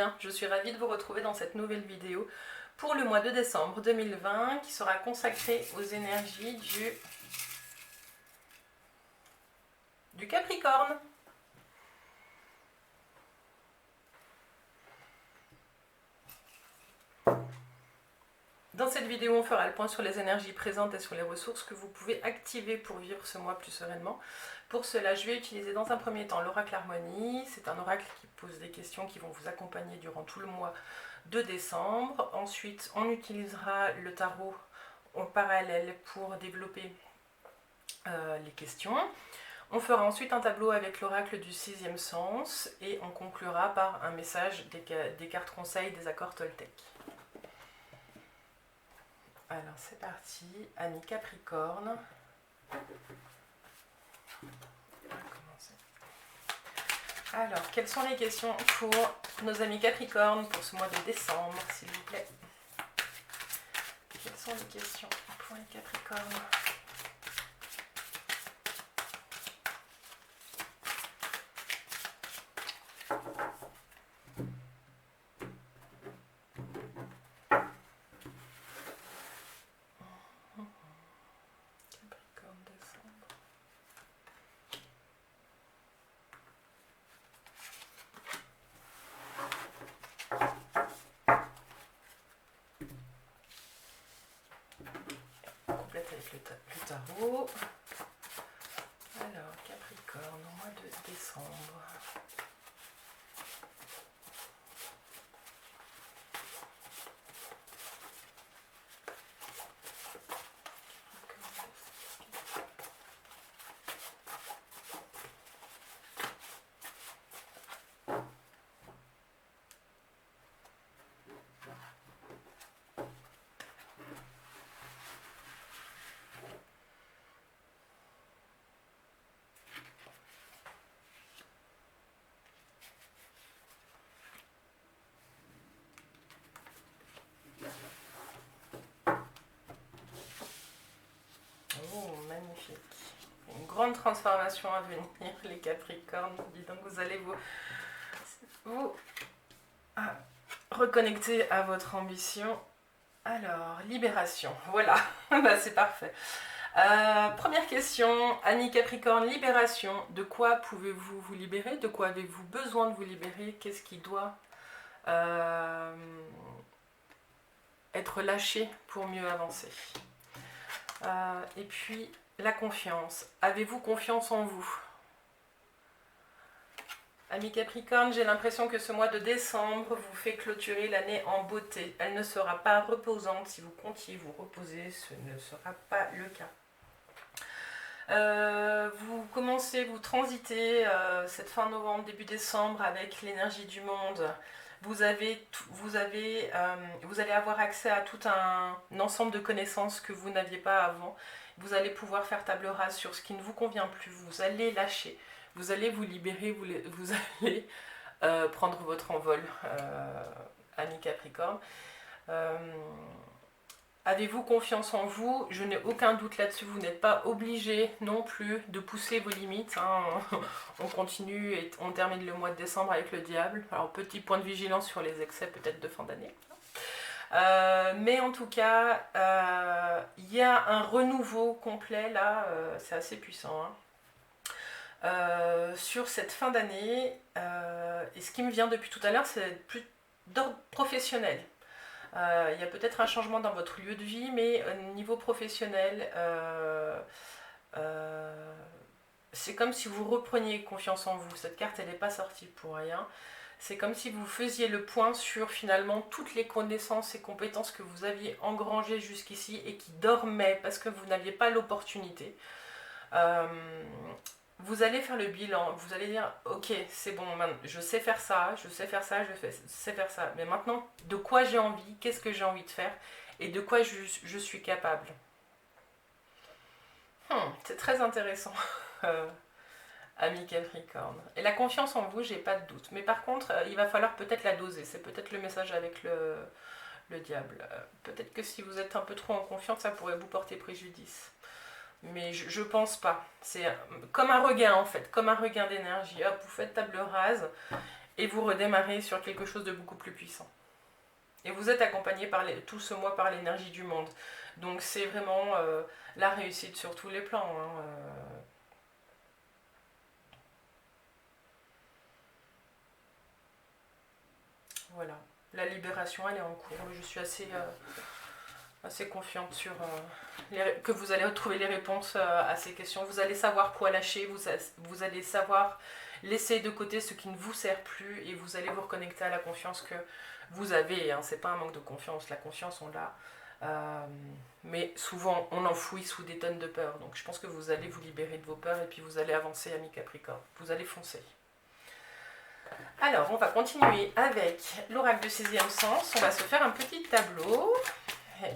bien? Je suis ravie de vous retrouver dans cette nouvelle vidéo pour le mois de décembre 2020 qui sera consacrée aux énergies du Capricorne. Dans cette vidéo, on fera le point sur les énergies présentes et sur les ressources que vous pouvez activer pour vivre ce mois plus sereinement. Pour cela, je vais utiliser dans un premier temps l'oracle Harmonie. C'est un oracle qui pose des questions qui vont vous accompagner durant tout le mois de décembre. Ensuite, on utilisera le tarot en parallèle pour développer les questions. On fera ensuite un tableau avec l'oracle du sixième sens et on conclura par un message des cartes conseils des accords Toltec. Alors c'est parti, amis Capricorne. On va commencer. Alors, quelles sont les questions pour nos amis Capricorne pour ce mois de décembre, s'il vous plaît? Quelles sont les questions pour les Capricornes? Avec le tarot. Alors, Capricorne, au mois de décembre. Oh, magnifique. Une grande transformation à venir, les Capricornes. Dis donc, vous allez vous reconnecter à votre ambition. Alors, libération. Voilà, bah, c'est parfait. Première question, amis Capricorne, libération. De quoi pouvez-vous vous libérer? De quoi avez-vous besoin de vous libérer? Qu'est-ce qui doit être lâché pour mieux avancer? Et puis, la confiance. Avez-vous confiance en vous? Amis Capricorne, j'ai l'impression que ce mois de décembre vous fait clôturer l'année en beauté. Elle ne sera pas reposante. Si vous comptiez vous reposer, ce ne sera pas le cas. Vous transitez cette fin novembre, début décembre avec l'énergie du monde. Vous allez avoir accès à tout un ensemble de connaissances que vous n'aviez pas avant. Vous allez pouvoir faire table rase sur ce qui ne vous convient plus. Vous allez lâcher. Vous allez vous libérer. Vous allez prendre votre envol, amis Capricorne. Avez-vous confiance en vous? Je n'ai aucun doute là-dessus. Vous n'êtes pas obligé non plus de pousser vos limites. Hein. On continue et on termine le mois de décembre avec le diable. Alors, petit point de vigilance sur les excès peut-être de fin d'année. Mais en tout cas, il y a un renouveau complet là. C'est assez puissant. Hein. Sur cette fin d'année. Et ce qui me vient depuis tout à l'heure, c'est plus d'ordre professionnel. Il y a peut-être un changement dans votre lieu de vie, mais au niveau professionnel, c'est comme si vous repreniez confiance en vous. Cette carte, elle n'est pas sortie pour rien. C'est comme si vous faisiez le point sur finalement toutes les connaissances et compétences que vous aviez engrangées jusqu'ici et qui dormaient parce que vous n'aviez pas l'opportunité. Vous allez faire le bilan, vous allez dire ok c'est bon, je sais faire ça, je sais faire ça, sais faire ça, mais maintenant de quoi j'ai envie, qu'est-ce que j'ai envie de faire et de quoi je suis capable. C'est très intéressant, ami Capricorne. Et la confiance en vous, j'ai pas de doute, mais par contre il va falloir peut-être la doser, c'est peut-être le message avec le diable. Peut-être que si vous êtes un peu trop en confiance, ça pourrait vous porter préjudice. Mais je pense pas. C'est comme un regain en fait, comme un regain d'énergie. Hop, vous faites table rase et vous redémarrez sur quelque chose de beaucoup plus puissant. Et vous êtes accompagné tout ce mois par l'énergie du monde. Donc c'est vraiment la réussite sur tous les plans. Hein. Voilà. La libération, elle est en cours. Je suis assez confiante sur que vous allez retrouver les réponses à ces questions. Vous allez savoir quoi lâcher. Vous allez savoir laisser de côté ce qui ne vous sert plus. Et vous allez vous reconnecter à la confiance que vous avez. Hein. C'est pas un manque de confiance. La confiance, on l'a. Mais souvent on enfouit sous des tonnes de peur, donc je pense que vous allez vous libérer de vos peurs et puis vous allez avancer, ami Capricorne, vous allez foncer. Alors on va continuer avec l'oracle du 6e sens, on va se faire un petit tableau. Et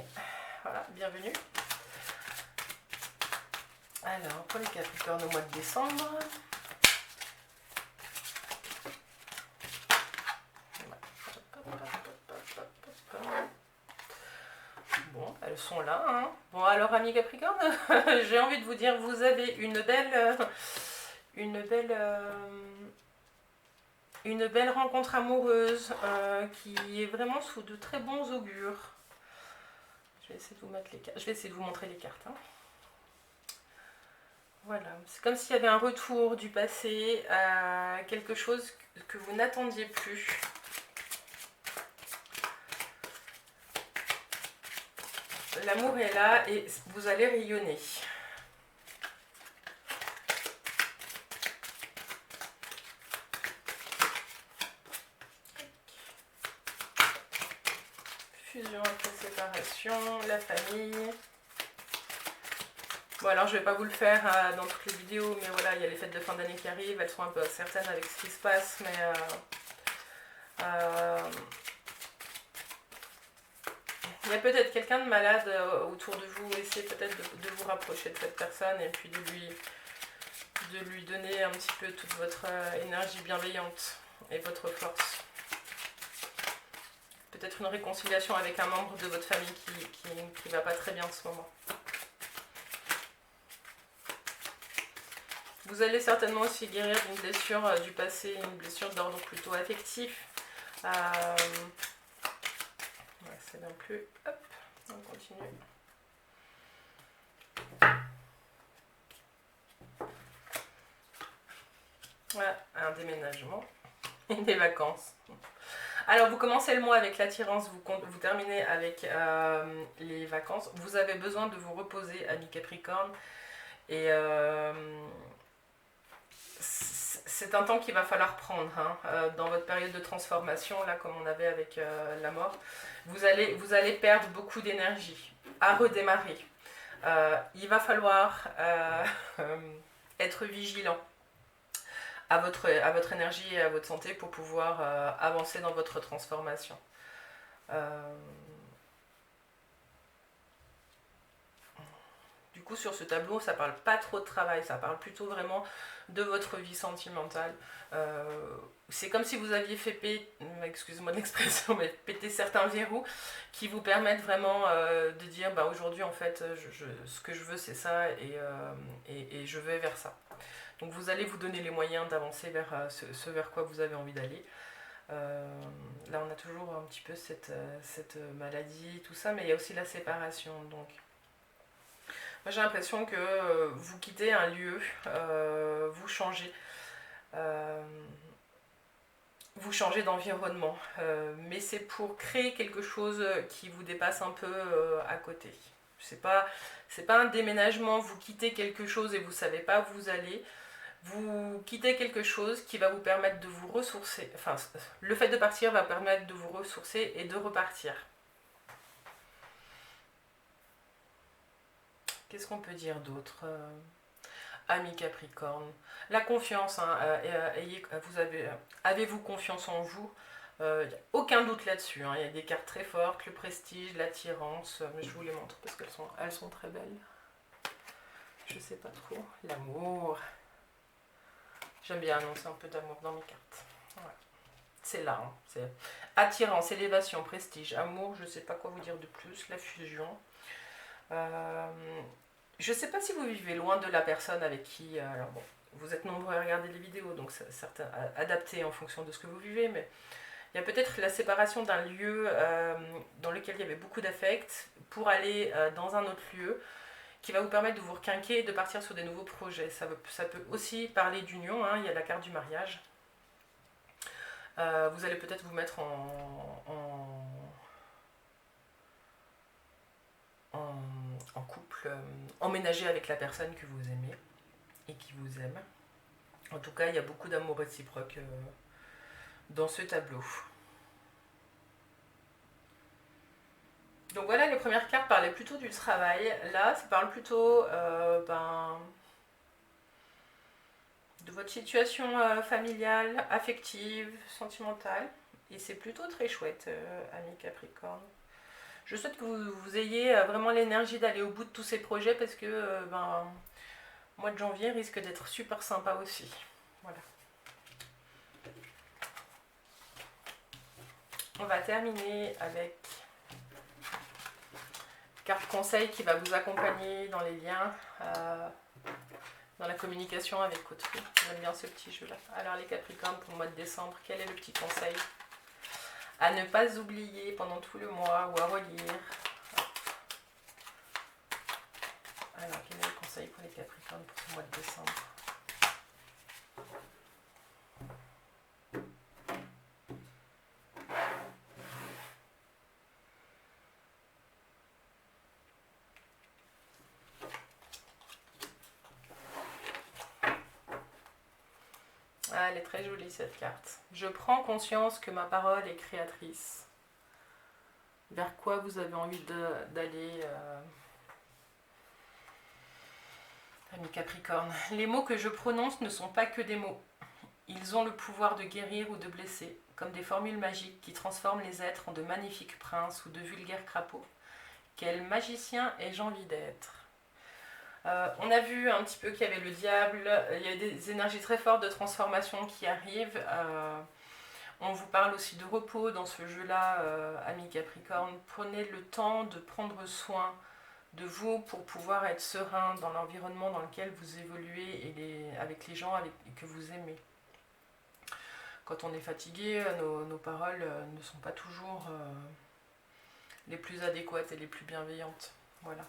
voilà, bienvenue. Alors pour les Capricornes au mois de décembre, bon, elles sont là. Hein. Bon, alors, amis Capricorne, j'ai envie de vous dire, vous avez une belle rencontre amoureuse qui est vraiment sous de très bons augures. Je vais essayer de vous mettre les cartes. Je vais essayer de vous montrer les cartes. Hein. Voilà, c'est comme s'il y avait un retour du passé à quelque chose que vous n'attendiez plus. L'amour est là et vous allez rayonner. Fusion après séparation, la famille. Bon alors je vais pas vous le faire dans toutes les vidéos, mais voilà, il y a les fêtes de fin d'année qui arrivent, elles sont un peu incertaines avec ce qui se passe, mais il y a peut-être quelqu'un de malade autour de vous, essayez peut-être de vous rapprocher de cette personne et puis de lui donner un petit peu toute votre énergie bienveillante et votre force. Peut-être une réconciliation avec un membre de votre famille qui va pas très bien en ce moment. Vous allez certainement aussi guérir d'une blessure du passé, une blessure d'ordre plutôt affectif. Ouais, c'est bien plus. Hop, on continue. Voilà, un déménagement et des vacances. Alors, vous commencez le mois avec l'attirance, vous terminez avec les vacances. Vous avez besoin de vous reposer, ami Capricorne. Et c'est un temps qu'il va falloir prendre hein, dans votre période de transformation, là comme on avait avec la mort. Vous allez perdre beaucoup d'énergie à redémarrer. Il va falloir être vigilant à votre énergie et à votre santé pour pouvoir avancer dans votre transformation. Du coup, sur ce tableau, ça parle pas trop de travail, ça parle plutôt vraiment de votre vie sentimentale. C'est comme si vous aviez fait excusez-moi de l'expression, mais péter certains verrous qui vous permettent vraiment de dire bah, aujourd'hui en fait ce que je veux c'est ça et je vais vers ça. Donc vous allez vous donner les moyens d'avancer vers ce vers quoi vous avez envie d'aller. Là on a toujours un petit peu cette maladie, tout ça, mais il y a aussi la séparation. Donc moi j'ai l'impression que vous quittez un lieu, vous changez. Vous changez d'environnement, mais c'est pour créer quelque chose qui vous dépasse un peu à côté. C'est pas un déménagement, vous quittez quelque chose et vous savez pas où vous allez. Vous quittez quelque chose qui va vous permettre de vous ressourcer. Enfin, le fait de partir va permettre de vous ressourcer et de repartir. Qu'est-ce qu'on peut dire d'autre Ami Capricorne, la confiance, hein, avez-vous confiance en vous? Il n'y a aucun doute là-dessus, hein, il y a des cartes très fortes, le prestige, l'attirance, mais je vous les montre parce qu'elles sont très belles. Je sais pas trop. L'amour. J'aime bien annoncer un peu d'amour dans mes cartes. Ouais. C'est là, hein, c'est attirance, élévation, prestige, amour, je sais pas quoi vous dire de plus, la fusion. Je sais pas si vous vivez loin de la personne avec qui... alors bon, vous êtes nombreux à regarder les vidéos, donc c'est certain, adapté en fonction de ce que vous vivez, mais il y a peut-être la séparation d'un lieu dans lequel il y avait beaucoup d'affect pour aller dans un autre lieu qui va vous permettre de vous requinquer et de partir sur des nouveaux projets. Ça peut aussi parler d'union, hein, il y a la carte du mariage. Vous allez peut-être vous mettre en couple, emménager avec la personne que vous aimez et qui vous aime. En tout cas, il y a beaucoup d'amour réciproque dans ce tableau. Donc voilà, les premières cartes parlaient plutôt du travail. Là, ça parle plutôt de votre situation familiale, affective, sentimentale. Et c'est plutôt très chouette, amis Capricorne. Je souhaite que vous ayez vraiment l'énergie d'aller au bout de tous ces projets parce que le mois de janvier risque d'être super sympa aussi. Voilà. On va terminer avec carte conseil qui va vous accompagner dans les liens, dans la communication avec autrui. J'aime bien ce petit jeu là. Alors les Capricornes pour le mois de décembre, quel est le petit conseil à ne pas oublier pendant tout le mois ou à relire? Alors quel est le conseil pour les Capricornes pour ce mois de décembre? Ah, elle est très jolie cette carte. Je prends conscience que ma parole est créatrice. Vers quoi vous avez envie d'aller, ami Capricorne? Les mots que je prononce ne sont pas que des mots. Ils ont le pouvoir de guérir ou de blesser, comme des formules magiques qui transforment les êtres en de magnifiques princes ou de vulgaires crapauds. Quel magicien ai-je envie d'être? On a vu un petit peu qu'il y avait le diable, il y a des énergies très fortes de transformation qui arrivent. On vous parle aussi de repos dans ce jeu-là, amis Capricorne. Prenez le temps de prendre soin de vous pour pouvoir être serein dans l'environnement dans lequel vous évoluez et avec les gens que vous aimez. Quand on est fatigué, nos paroles ne sont pas toujours les plus adéquates et les plus bienveillantes. Voilà.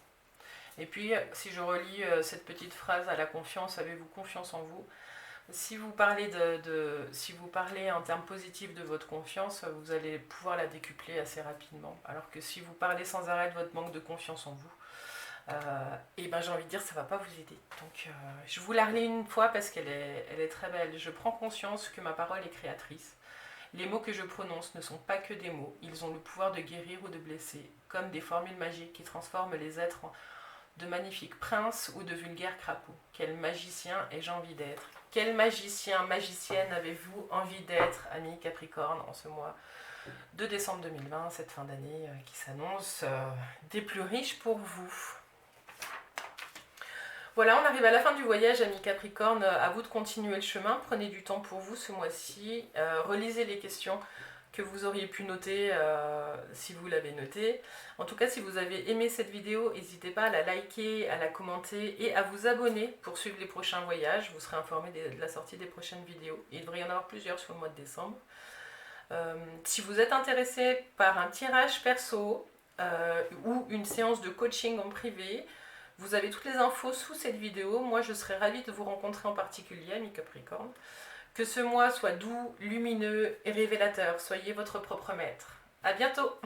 Et puis, si je relis cette petite phrase à la confiance, avez-vous confiance en vous? Si vous parlez si vous parlez en termes positifs de votre confiance, vous allez pouvoir la décupler assez rapidement. Alors que si vous parlez sans arrêt de votre manque de confiance en vous, et ben j'ai envie de dire ça va pas vous aider. Donc je vous la relis une fois parce qu'elle est très belle. Je prends conscience que ma parole est créatrice. Les mots que je prononce ne sont pas que des mots. Ils ont le pouvoir de guérir ou de blesser, comme des formules magiques qui transforment les êtres en de magnifiques princes ou de vulgaires crapauds. Quel magicien ai-je envie d'être? Quel magicien, magicienne avez-vous envie d'être, amis Capricorne, en ce mois de décembre 2020, cette fin d'année qui s'annonce des plus riches pour vous? Voilà, on arrive à la fin du voyage, amis Capricorne. À vous de continuer le chemin. Prenez du temps pour vous ce mois-ci. Relisez les questions que vous auriez pu noter si vous l'avez noté. En tout cas, si vous avez aimé cette vidéo, n'hésitez pas à la liker, à la commenter et à vous abonner pour suivre les prochains voyages. Vous serez informé de la sortie des prochaines vidéos. Il devrait y en avoir plusieurs sur le mois de décembre. Si vous êtes intéressé par un tirage perso ou une séance de coaching en privé, vous avez toutes les infos sous cette vidéo. Moi, je serais ravie de vous rencontrer en particulier, amis Capricorne. Que ce mois soit doux, lumineux et révélateur. Soyez votre propre maître. À bientôt!